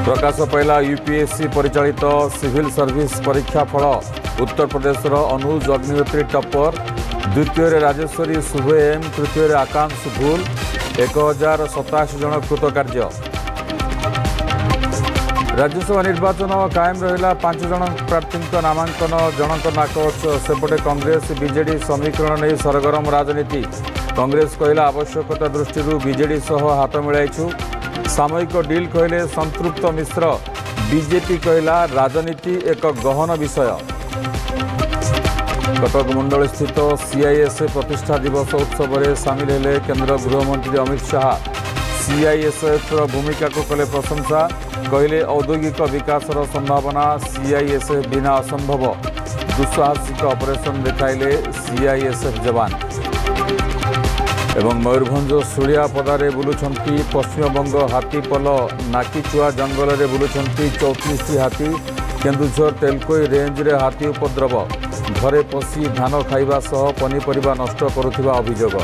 प्रकाश पाइला UPSC परिचालित civil service परीक्षा फल उत्तर प्रदेश अनुज अग्निहोत्री टप्पर द्वितीय राजेश्वरी शुभेम तृतीय आकांक्ष भूल 1087 जन कृतकार्य। राज्यसभा निर्वाचन कायम रहा 5 जन प्रार्थी नामांकन जनक नाकच सेपटे कांग्रेस बीजेडी समीकरण नहीं सरगरम राजनीति। कांग्रेस कहला आवश्यकता दृष्टि बीजेडी सह हाथ मिलाइछु सामयिक डील कहले संतृप्त मिश्र। बीजेपी कहला राजनीति एक गहन विषय। कटक मंडल स्थित सीआईएसएफ प्रतिष्ठा दिवस उत्सव में सामिल हेले केंद्र गृहमंत्री अमित शाह। सीआईएसएफ भूमिका को कले प्रशंसा कहले औद्योगिक विकासर संभावना सीआईएसएफ बिना असंभव। दुस्साहसिक ऑपरेशन देखाइले सीआईएसएफ जवान। एवं मयूरभंज सूर्यापदारे बुलुछंती पश्चिमबंग हाथीपल नाकीचुआ जंगल में बुलुछंती 34 हाथी। केन्दुझर तेलकोई रेंज रे हाथी उपद्रव घरे पशि धान खाइबा सह पनीपरिबा नष्ट करुथिबा अभियोग।